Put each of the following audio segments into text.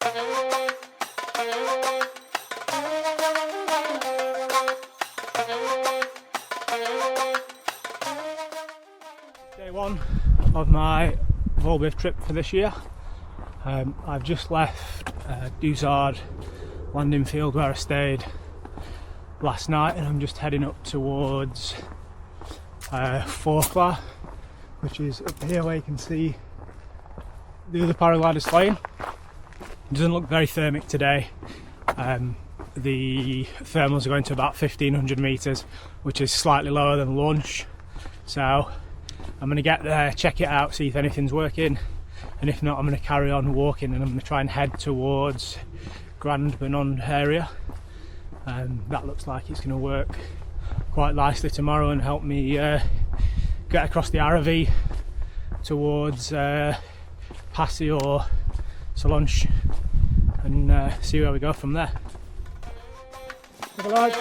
Day one of my Volbiv trip for this year. I've just left Duzard landing field where I stayed last night, and I'm just heading up towards Forclaz, which is up here where you can see the other paragliders flying. It doesn't look very thermic today. The thermals are going to about 1500 metres, which is slightly lower than launch. So I'm going to get there, check it out, see if anything's working, and if not, I'm going to carry on walking, and I'm going to try and head towards Grand Banon area. That looks like it's going to work quite nicely tomorrow and help me get across the Aravi towards Passy or Solange, and see where we go from there. Have a like.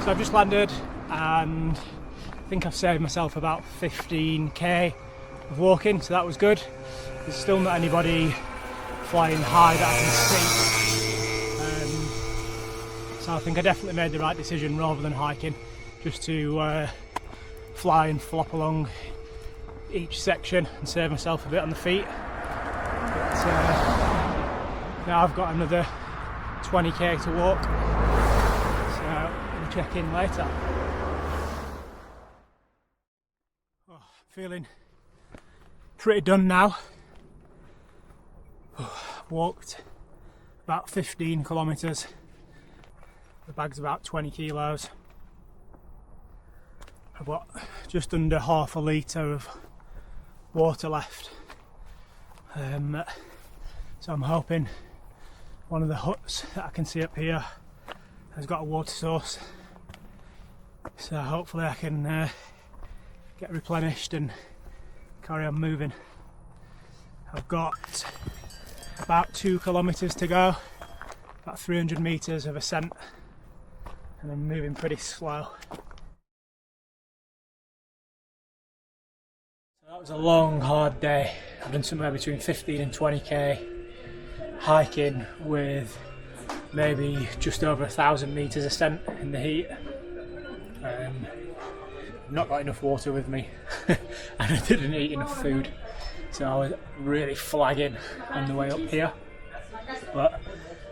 So I've just landed, and I think I've saved myself about 15k of walking, so that was good. There's still not anybody flying high that I can see, so I think I definitely made the right decision rather than hiking, just to fly and flop along each section and save myself a bit on the feet. But now I've got another 20k to walk. Check in later. Feeling pretty done now. Walked about 15 kilometres. The bag's about 20 kilos. I've got just under half a litre of water left. So I'm hoping one of the huts that I can see up here has got a water source. So hopefully I can get replenished and carry on moving. I've got about 2 kilometres to go, about 300 metres of ascent, and I'm moving pretty slow. So that was a long, hard day. I've done somewhere between 15 and 20k hiking with maybe just over 1,000 metres ascent in the heat. I've not got enough water with me and I didn't eat enough food, so I was really flagging on the way up here, but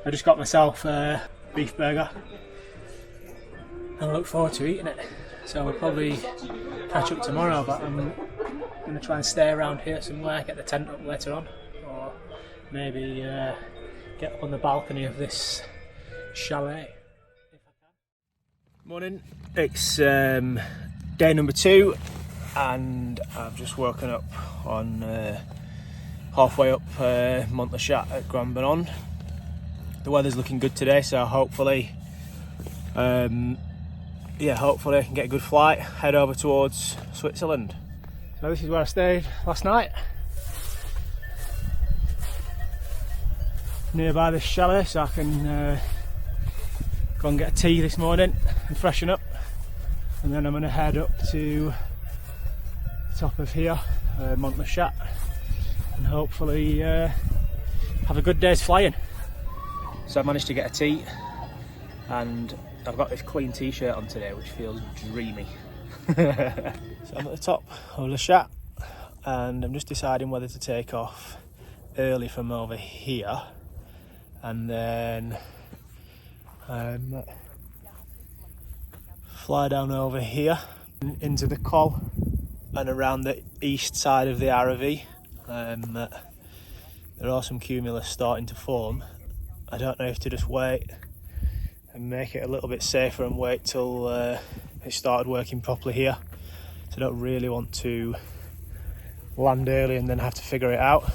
I just got myself a beef burger and I look forward to eating it. So we'll probably catch up tomorrow, but I'm going to try and stay around here somewhere, get the tent up later on, or maybe get up on the balcony of this chalet if I can. Morning, it's day number 2 and I've just woken up on halfway up Mont Le Chat at Grand Banon. The weather's looking good today, so hopefully hopefully I can get a good flight, head over towards Switzerland. So this is where I stayed last night, nearby this chalet, so I can go and get a tea this morning and freshen up, and then I'm going to head up to the top of here, Mont Le Chat, and hopefully have a good day's flying. So I've managed to get a tea, and I've got this clean t-shirt on today which feels dreamy. So I'm at the top of Le Chat and I'm just deciding whether to take off early from over here and then fly down over here into the Col and around the east side of the Aravi, there are some cumulus starting to form. I don't know if to just wait and make it a little bit safer and wait till it started working properly here. So I don't really want to land early and then have to figure it out.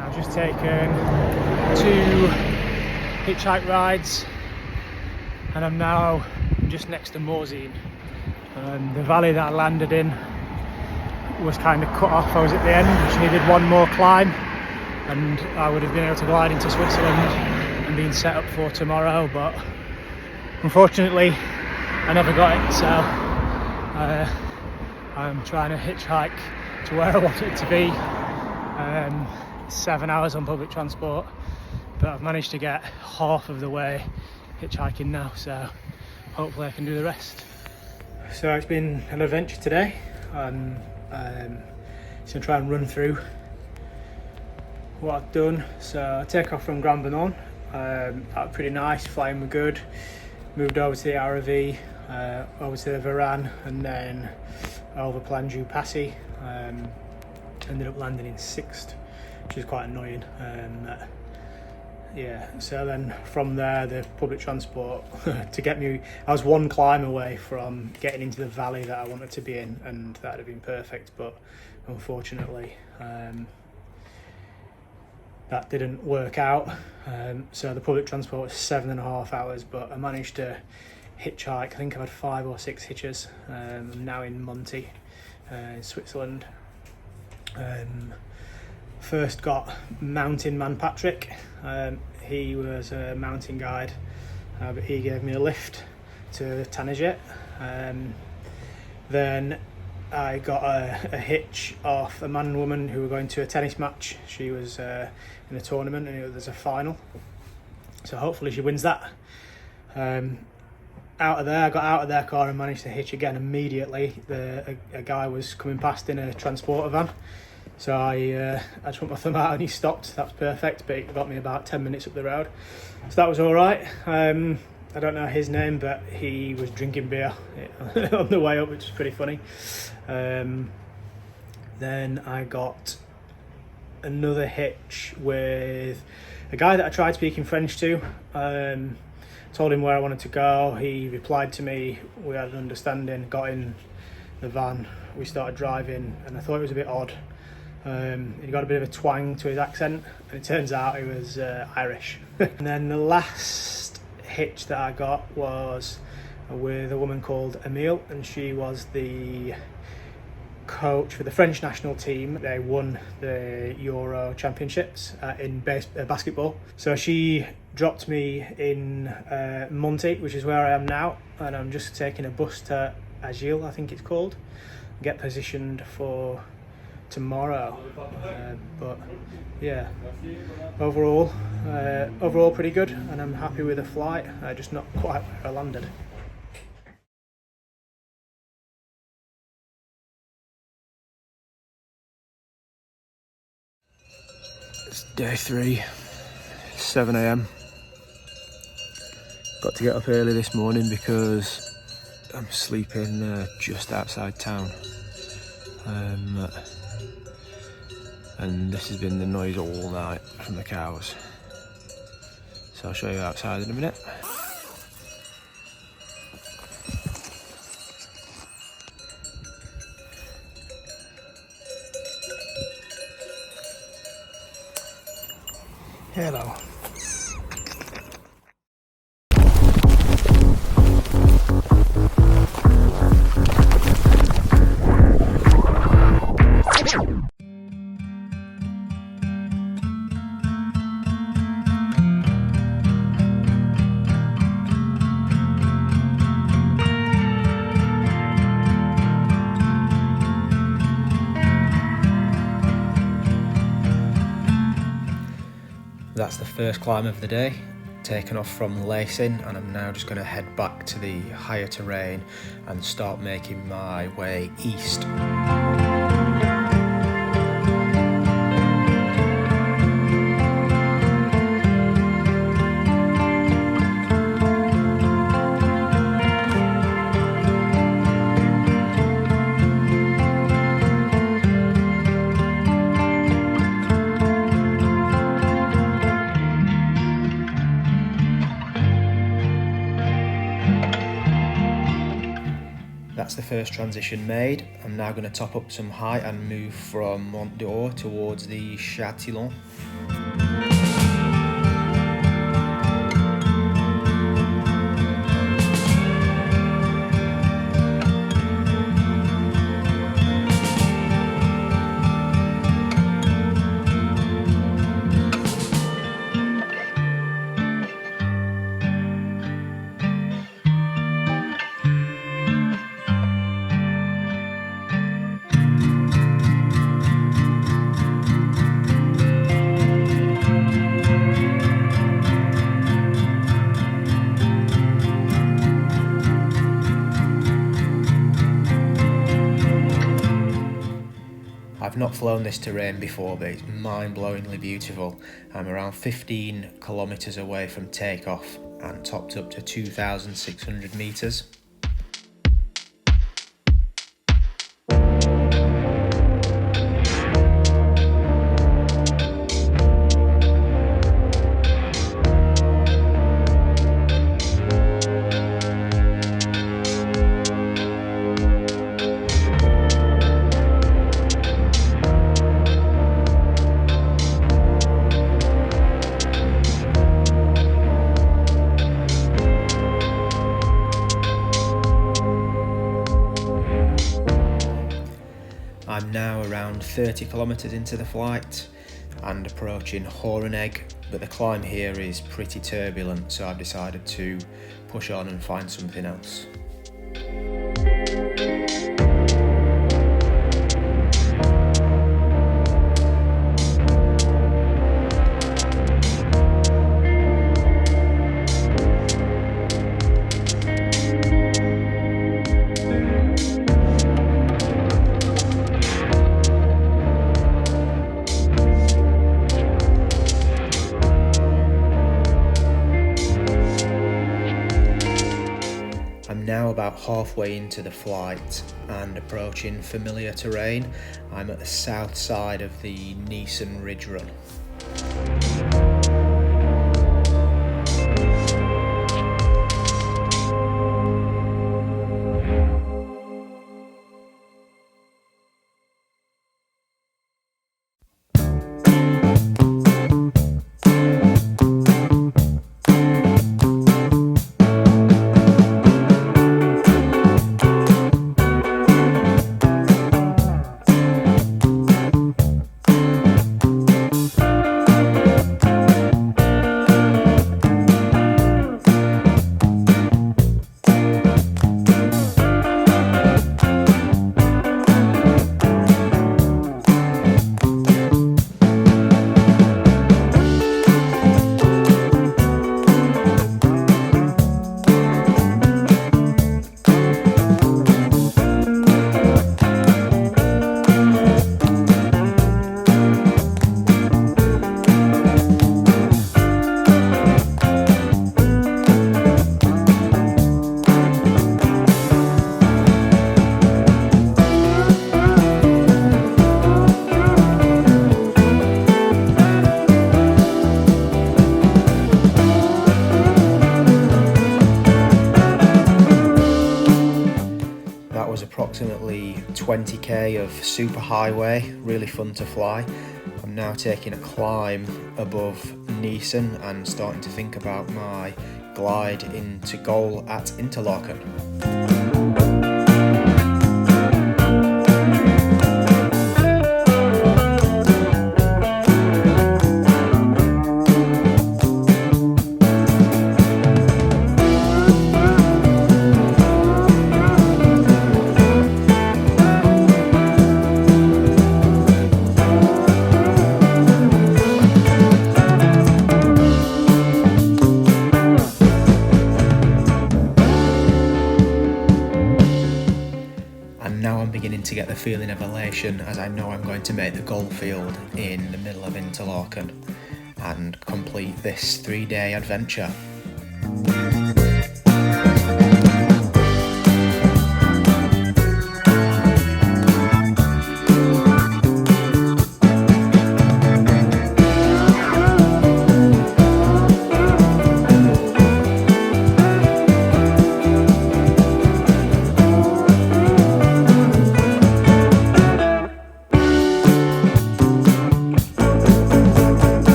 I've just taken 2 hitchhike rides and I'm now just next to Morzine. The valley that I landed in was kind of cut off. I was at the end, just needed one more climb and I would have been able to glide into Switzerland and been set up for tomorrow, but unfortunately I never got it, so I'm trying to hitchhike to where I want it to be. 7 hours on public transport, but I've managed to get half of the way hitchhiking now, so hopefully I can do the rest. So it's been an adventure today. I'm just gonna try and run through what I've done. So I take off from Grand Banon. That was pretty nice, flying was good. Moved over to the RV, over to the Varan, and then over Planjou Passy. Ended up landing in 6th, which is quite annoying. Yeah, so then from there the public transport to get me, I was 1 climb away from getting into the valley that I wanted to be in, and that would have been perfect, but unfortunately that didn't work out. So the public transport was 7.5 hours, but I managed to hitchhike. I think I've had 5 or 6 hitches. I'm now in Monty, in Switzerland. First got Mountain Man Patrick. He was a mountain guide, but he gave me a lift to Tanajet. Then I got a hitch off a man and woman who were going to a tennis match. She was in a tournament and there's a final, so hopefully she wins that. Out of there, I got out of their car and managed to hitch again immediately. A guy was coming past in a transporter van, So I just put my thumb out and he stopped. That was perfect, but it got me about 10 minutes up the road. So that was all right. I don't know his name, but he was drinking beer on the way up, which was pretty funny. Then I got another hitch with a guy that I tried speaking French to. Told him where I wanted to go. He replied to me. We had an understanding, got in the van, we started driving, and I thought it was a bit odd. He got a bit of a twang to his accent, and it turns out he was Irish. And then the last hitch that I got was with a woman called Emile, and she was the coach for the French national team. They won the Euro Championships in basketball. So she dropped me in Monty, which is where I am now, and I'm just taking a bus to Agile, I think it's called, get positioned for tomorrow. But yeah, overall pretty good, and I'm happy with the flight. Just not quite where I landed. It's day 3, 7 AM. Got to get up early this morning because I'm sleeping just outside town. And this has been the noise all night from the cows. So I'll show you outside in a minute. Hello. That's the first climb of the day, taken off from Lake Annecy, and I'm now just going to head back to the higher terrain and start making my way east. That's the first transition made. I'm now going to top up some height and move from Mont d'Or towards the Châtillon. I've not flown this terrain before, but it's mind-blowingly beautiful. I'm around 15 kilometres away from takeoff and topped up to 2,600 metres. I'm now around 30 kilometres into the flight and approaching Horenegg, but the climb here is pretty turbulent, so I've decided to push on and find something else. now about halfway into the flight and approaching familiar terrain. I'm at the south side of the Neeson Ridge Run. Approximately 20k of superhighway, really fun to fly. I'm now taking a climb above Neeson and starting to think about my glide into goal at Interlaken. Now I'm beginning to get the feeling of elation as I know I'm going to make the goal field in the middle of Interlaken and complete this 3-day adventure.